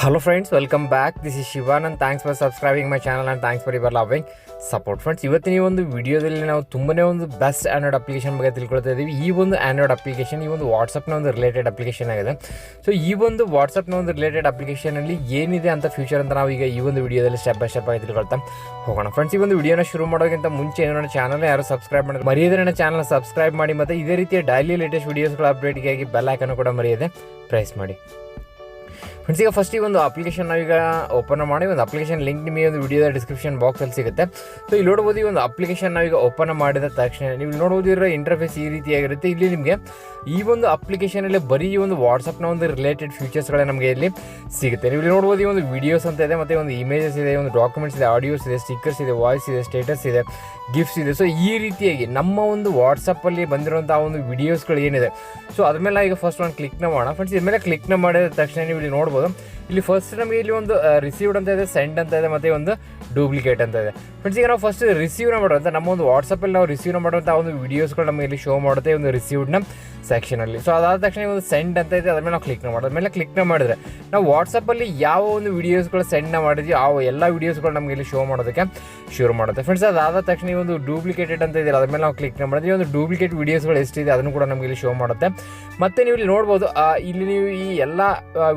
Hello friends, welcome back. This is Shivanand. Thanks for subscribing my channel and thanks for your loving support. Friends, ಇವತ್ತಿನ ಈ ಒಂದು ವಿಡಿಯೋದಲ್ಲಿ ನಾವು ತುಂಬಾನೇ ಒಂದು ಬೆಸ್ಟ್ ಆಂಡ್ರಾಯ್ಡ್ ಅಪ್ಲಿಕೇಶನ್ ಬಗ್ಗೆ ತಿಳ್ಕೊಳ್ತಾ ಇದ್ದೀವಿ. ಈ ಒಂದು ಆಂಡ್ರಾಯ್ಡ್ ಅಪ್ಲಿಕೇಶನ್ ಈ ಒಂದು ವಾಟ್ಸಪ್ನ ಒಂದು ರಿಲೇಟೆಡ್ ಅಪ್ಲಿಕೇಶನ್ ಆಗಿದೆ. ಸೊ ಈ ಒಂದು ವಾಟ್ಸಪ್ನ ಒಂದು ರಿಲೇಟೆಡ್ ಅಪ್ಲಿಕೇಶನಲ್ಲಿ ಏನಿದೆ ಅಂತ ಫ್ಯೂಚರ್ ಅಂತ ನಾವು ಈಗ ಈ ಒಂದು ವಿಡಿಯೋದಲ್ಲಿ ಸ್ಟೆಪ್ ಬೈ ಸ್ಟೆಪ್ ಆಗಿ ತಿಳ್ಕೊಳ್ತಾ ಹೋಗೋಣ. ಫ್ರೆಂಡ್ಸ್, ಈ ಒಂದು ವಿಡಿಯೋನ ಶುರು ಮಾಡೋಕ್ಕಿಂತ ಮುಂಚೆ ನನ್ನ ಚಾನಲ್ ಯಾರು ಸಬ್ಸ್ಕ್ರೈಬ್ ಮಾಡಿದ್ರೆ ಮರೆಯದೆ ನನ್ನ ಚಾನಲ್ ಸಬ್ಸ್ಕ್ರೈಬ್ ಮಾಡಿ ಮತ್ತು ಇದೇ ರೀತಿಯ ಡೈಲಿ ಲೇಟೆಸ್ಟ್ ವಿಡಿಯೋಸ್ಗಳ ಅಪ್ಡೇಟ್ಗಾಗಿ ಬೆಲ್ ಐಕನ್ ಕೂಡ ಮರೆಯದೆ ಪ್ರೆಸ್ ಮಾಡಿ. ಫ್ರೆಂಡ್ಸ್, ಈಗ ಫಸ್ಟ್ ಈ ಒಂದು ಅಪ್ಲಿಕೇಶನ್ ನಾವೀಗ ಓಪನ್ ಮಾಡಿ ಒಂದು ಅಪ್ಲಿಕೇಶನ್ ಲಿಂಕ್ ನಿಮಗೆ ಒಂದು ವಿಡಿಯೋದ ಡಿಸ್ಕ್ರಿಪ್ಷನ್ ಬಾಕ್ಸಲ್ಲಿ ಸಿಗುತ್ತೆ. ಸೊ ಇಲ್ಲಿ ನೋಡ್ಬೋದು ಈ ಒಂದು ಅಪ್ಲಿಕೇಶನ್ ನಾವೀಗ ಓಪನ್ ಮಾಡಿದ ತಕ್ಷಣ ನೀವು ನೋಡ್ಬೋದು ಇರೋ ಇಂಟರ್ಫೇಸ್ ಈ ರೀತಿಯಾಗಿರುತ್ತೆ. ಇಲ್ಲಿ ನಿಮಗೆ ಈ ಒಂದು ಅಪ್ಲಿಕೇಶನಲ್ಲಿ ಬರೀ ಈ ಒಂದು ವಾಟ್ಸಪ್ನ ಒಂದು ರಿಲೇಟೆಡ್ ಫೀಚರ್ಸ್ಗಳೇ ನಮಗೆ ಇಲ್ಲಿ ಸಿಗುತ್ತೆ. ನೀವು ಇಲ್ಲಿ ನೋಡ್ಬೋದು ಈ ಒಂದು ವಿಡಿಯೋಸ್ ಅಂತ ಇದೆ, ಮತ್ತು ಒಂದು ಇಮೇಜಸ್ ಇದೆ, ಒಂದು ಡಾಕ್ಯುಮೆಂಟ್ಸ್ ಇದೆ, ಆಡಿಯೋಸ್ ಇದೆ, ಸ್ಟಿಕ್ಕರ್ಸ್ ಇದೆ, ವಾಯ್ಸ್ ಇದೆ, ಸ್ಟೇಟಸ್ ಇದೆ, ಗಿಫ್ಟ್ಸ್ ಇದೆ. ಸೊ ಈ ರೀತಿಯಾಗಿ ನಮ್ಮ ಒಂದು ವಾಟ್ಸಪ್ಪಲ್ಲಿ ಬಂದಿರುವಂಥ ಒಂದು ವಿಡಿಯೋಸ್ಗಳು ಏನಿದೆ ಸೊ ಅದ್ರ ಮೇಲೆ ಈಗ ಫಸ್ಟ್ ಒಂದು ಕ್ಲಿಕ್ನ ಮಾಡೋಣ. ಫ್ರೆಂಡ್ಸ್, ಇದ್ರ ಮೇಲೆ ಕ್ಲಿಕ್ನ ಮಾಡಿದ ತಕ್ಷಣ ನೀವು ಇಲ್ಲಿ ನೋಡ್ಬೋದು ಇಲ್ಲಿ ಫಸ್ಟ್ ನಮಗೆ ಇಲ್ಲಿ ಒಂದು ರಿಸೀವ್ಡ್ ಅಂತ ಇದೆ, ಸೆಂಡ್ ಅಂತ ಇದೆ, ಮತ್ತು ಒಂದು ಡೂಪ್ಲಿಕೇಟ್ ಅಂತ ಇದೆ. ಫ್ರೆಂಡ್ಸ್, ಈಗ ನಾವು ಫಸ್ಟ್ ರಿಸೀವ್ನ ಮಾಡುವಂಥ ನಮ್ಮ ಒಂದು ವಾಟ್ಸಪ್ಪಲ್ಲಿ ನಾವು ರಿಸೀವ್ನ ಮಾಡುವಂಥ ಒಂದು ವಿಡಿಯೋಸ್ಗಳು ನಮಗೆ ಇಲ್ಲಿ ಶೋ ಮಾಡುತ್ತೆ ಒಂದು ರಿಸೀವ್ಡ್ನ ಸೆಕ್ಷನಲ್ಲಿ. ಸೊ ಅದಾದ ತಕ್ಷಣ ಒಂದು ಸೆಂಡ್ ಅಂತ ಇದೆ, ಅದ್ರ ಮೇಲೆ ನಾವು ಕ್ಲಿಕ್ನ ಮಾಡೋದು. ಮೇಲೆ ಕ್ಲಿಕ್ನ ಮಾಡಿದ್ರೆ ನಾವು ವಾಟ್ಸಪ್ಪಲ್ಲಿ ಯಾವ ಒಂದು ವಿಡಿಯೋಸ್ಗಳು ಸೆಂಡ್ನ ಮಾಡಿದ್ವಿ ಆ ಎಲ್ಲ ವಿಡಿಯೋಸ್ಗಳು ನಮಗೆ ಇಲ್ಲಿ ಶೋ ಮಾಡೋದಕ್ಕೆ ಶುರು ಮಾಡುತ್ತೆ. ಫ್ರೆಂಡ್ಸ್, ಅದಾದ ತಕ್ಷಣ ಈ ಒಂದು ಡೂಪ್ಲಿಕೇಟೆಡ್ ಅಂತ ಇದೆ, ಅದ್ರ ಮೇಲೆ ನಾವು ಕ್ಲಿಕ್ನ ಮಾಡಿದ್ರೆ ಈ ಒಂದು ಡೂಪ್ಲಿಕೇಟ್ ವಿಡಿಯೋಸ್ಗಳು ಎಷ್ಟಿದೆ ಅದನ್ನು ಕೂಡ ನಮಗೆ ಇಲ್ಲಿ ಶೋ ಮಾಡುತ್ತೆ. ಮತ್ತು ನೀವು ಇಲ್ಲಿ ನೋಡ್ಬೋದು ಇಲ್ಲಿ ನೀವು ಈ ಎಲ್ಲ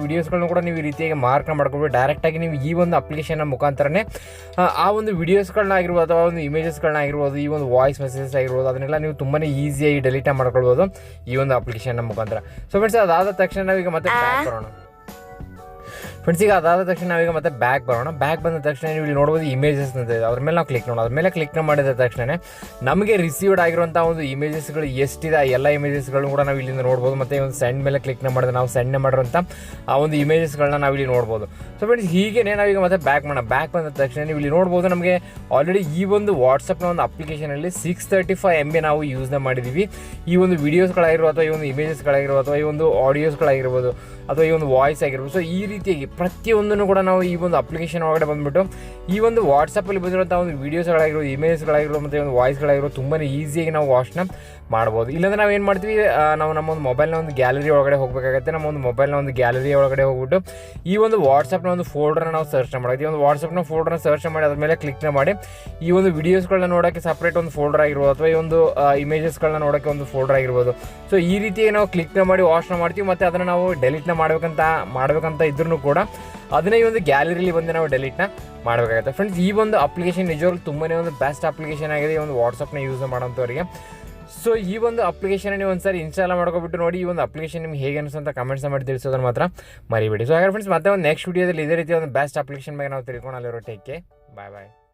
ವಿಡಿಯೋಸ್ಗಳನ್ನು ಕೂಡ ನೀವು ಈ ರೀತಿಯಾಗಿ ಮಾರ್ಕ್ನ ಮಾಡ್ಕೊಬೋದು. ಡೈರೆಕ್ಟಾಗಿ ನೀವು ಈ ಒಂದು ಅಪ್ಲಿಕೇಶನ್ನ ಮುಖಾಂತರನೇ ಆ ಒಂದು ವಿಡಿಯೋಸ್ಗಳನ್ನ ಆಗಿರ್ಬೋದು ಅಥವಾ ಒಂದು ಇಮೇಜಸ್ಗಳನ್ನ ಆಗಿರ್ಬೋದು, ಈ ಒಂದು ವಾಯ್ಸ್ ಮೆಸೇಜಸ್ ಆಗಿರ್ಬೋದು, ಅದನ್ನೆಲ್ಲ ನೀವು ತುಂಬಾ ಈಸಿಯಾಗಿ ಡೆಲೀಟ್ ಮಾಡ್ಕೊಳ್ಬೋದು ಈ ಒಂದು ಅಪ್ಲಿಕೇಶನ್ನ ಮುಖಾಂತರ. ಸೊ ಫ್ರೆಂಡ್ಸ್, ಅದಾದ ತಕ್ಷಣ ನಾವೀಗ ಮತ್ತೆ ಬ್ಯಾಕ್ ಬರೋಣ. ಫ್ರೆಂಡ್ಸ್, ಈಗ ಅದಾದ ತಕ್ಷಣ ನಾವೀಗ ಮತ್ತೆ ಬ್ಯಾಕ್ ಬರೋಣ. ಬ್ಯಾಕ್ ಬಂದ ತಕ್ಷಣ ನೀವು ಇಲ್ಲಿ ನೋಡ್ಬೋದು ಇಮೇಜಸ್ ಅಂತ ಇದೆ, ಅದ್ರ ಮೇಲೆ ನಾವು ಕ್ಲಿಕ್ ಮಾಡೋಣ. ಅದ್ರ ಮೇಲೆ ಕ್ಲಿಕ್ ಮಾಡಿದ ತಕ್ಷಣ ನಮಗೆ ರಿಸೀವ್ಡ್ ಆಗಿರುವಂಥ ಒಂದು ಇಮೇಜಸ್ಗಳು ಎಷ್ಟಿದೆ ಆ ಎಲ್ಲ ಇಮೇಜಸ್ಗಳನ್ನು ಕೂಡ ನಾವು ಇಲ್ಲಿಂದ ನೋಡ್ಬೋದು. ಮತ್ತು ಒಂದು ಸೆಂಡ್ ಮೇಲೆ ಕ್ಲಿಕ್ನ ಮಾಡಿದ್ರೆ ನಾವು ಸೆಂಡ್ ಮಾಡಿರುವಂಥ ಆ ಒಂದು ಇಮೇಜಸ್ಗಳನ್ನ ನಾವು ಇಲ್ಲಿ ನೋಡ್ಬೋದು. ಸೊ ಫ್ರೆಂಡ್ಸ್, ಹೀಗೆ ನಾವೀಗ ಮತ್ತೆ ಬ್ಯಾಕ್ ಮಾಡೋಣ. ಬ್ಯಾಕ್ ಬಂದ ತಕ್ಷಣ ನೀವು ಇಲ್ಲಿ ನೋಡ್ಬೋದು ನಮಗೆ ಆಲ್ರೆಡಿ ಈ ಒಂದು ವಾಟ್ಸಪ್ನ ಒಂದು ಅಪ್ಲಿಕೇಶನಲ್ಲಿ 635 MB ನಾವು ಯೂಸ್ನ ಮಾಡಿದ್ದೀವಿ. ಈ ಒಂದು ವಿಡಿಯೋಸ್ಗಳಾಗಿರ್ಬೋದು ಅಥವಾ ಈ ಒಂದು ಇಮೇಜಸ್ಗಳಾಗಿರ್ಬೋದು ಅಥವಾ ಈ ಒಂದು ಆಡಿಯೋಸ್ಗಳಾಗಿರ್ಬೋದು ಅಥವಾ ಈ ಒಂದು ವಾಯ್ಸ್ ಆಗಿರ್ಬೋದು. ಸೊ ಈ ರೀತಿಯಾಗಿ ಪ್ರತಿಯೊಂದನ್ನು ಕೂಡ ನಾವು ಈ ಒಂದು ಅಪ್ಲಿಕೇಶನ್ ಒಳಗಡೆ ಬಂದುಬಿಟ್ಟು ಈ ಒಂದು ವಾಟ್ಸಪ್ಪಲ್ಲಿ ಬಂದಿರುವಂಥ ಒಂದು ವೀಡಿಯೋಸ್ಗಳಾಗಿರ್ಬೋದು, ಇಮೇಜ್ಗಳಾಗಿರ್ಬೋದು ಮತ್ತು ಒಂದು ವಾಯ್ಸ್ಗಳಾಗಿರ್ಬೋದು ತುಂಬಾ ಈಸಿಯಾಗಿ ನಾವು ವಾಚ್ನ ಮಾಡ್ಬೋದು. ಇಲ್ಲಾಂದರೆ ನಾವು ಏನು ಮಾಡ್ತೀವಿ, ನಾವು ನಮ್ಮ ಒಂದು ಮೊಬೈಲ್ನ ಒಂದು ಗ್ಯಾಲರಿ ಒಳಗಡೆ ಹೋಗಬೇಕಾಗತ್ತೆ. ನಮ್ಮ ಒಂದು ಮೊಬೈಲ್ನ ಒಂದು ಗ್ಯಾಲರಿ ಒಳಗಡೆ ಹೋಗ್ಬಿಟ್ಟು ಈ ಒಂದು ವಾಟ್ಸಪ್ನ ಒಂದು ಫೋಲ್ಡರ್ನ ನಾವು ಸರ್ಚ್ ಮಾಡೋದು. ಈ ಒಂದು ವಾಟ್ಸಪ್ನ ಫೋಲ್ಡರ್ನ ಸರ್ಚ್ ಮಾಡಿ ಅದ್ರ ಮೇಲೆ ಕ್ಲಿಕ್ನ ಮಾಡಿ ಈ ಒಂದು ವಿಡಿಯೋಸ್ಗಳನ್ನ ನೋಡೋಕ್ಕೆ ಸಪ್ರೇಟ್ ಒಂದು ಫೋಲ್ಡರ್ ಆಗಿರ್ಬೋದು ಅಥವಾ ಈ ಒಂದು ಇಮೇಜಸ್ಗಳನ್ನ ನೋಡೋಕ್ಕೆ ಒಂದು ಫೋಲ್ಡರ್ ಆಗಿರ್ಬೋದು. ಸೊ ಈ ರೀತಿಯಾಗಿ ನಾವು ಕ್ಲಿಕ್ನ ಮಾಡಿ ವಾಚ್ನ ಮಾಡ್ತೀವಿ. ಮತ್ತು ಅದನ್ನು ನಾವು ಡೆಲೀಟ್ನ ಮಾಡಬೇಕಂತ ಇದ್ರೂ ಕೂಡ ಅದನ್ನೇ ಈ ಒಂದು ಗ್ಯಾಲರಿಲಿ ಬಂದು ನಾವು ಡೆಲೀಟ್ನ ಮಾಡಬೇಕಾಗುತ್ತೆ. ಫ್ರೆಂಡ್ಸ್, ಈ ಒಂದು ಅಪ್ಲಿಕೇಶನ್ ನಿಜವಾಗ್ಲೂ ತುಂಬಾ ಒಂದು ಬೆಸ್ಟ್ ಅಪ್ಲಿಕೇಶನ್ ಆಗಿದೆ ಈ ಒಂದು ವಾಟ್ಸಪ್ನ ಯೂಸ್ ಮಾಡೋಂಥವ್ರಿಗೆ. ಸೊ ಈ ಒಂದು ಅಪ್ಲಿಕೇಶನ್ ನೀವು ಒಂದ್ಸರಿ ಇನ್ಸ್ಟಾಲ್ ಮಾಡ್ಕೊಬಿಟ್ಟು ನೋಡಿ. ಈ ಒಂದು ಅಪ್ಲಿಕೇಶನ್ ನಿಮ್ಗೆ ಹೇಗೆ ಅನಿಸುತ್ತೆ ಕಮೆಂಟ್ಸ್ ಮಾಡಿ ತಿಳಿಸೋದನ್ನು ಮಾತ್ರ ಮರಿಬೇಡಿ. ಸೊ ಹಾಗಾದ್ರೆ ಫ್ರೆಂಡ್ಸ್, ಮತ್ತೆ ಒಂದು ನೆಕ್ಸ್ಟ್ ವಿಡಿಯೋದಲ್ಲಿ ಇದೇ ರೀತಿ ಒಂದು ಬೆಸ್ಟ್ ಅಪ್ಲಿಕೇಶನ್ ಬಗ್ಗೆ ನಾವು ತಿಳ್ಕೊಂಡು ಅಲ್ಲಿರೋ ಟೇಕ್ ಕೇರ್. ಬಾಯ್ ಬಾಯ್.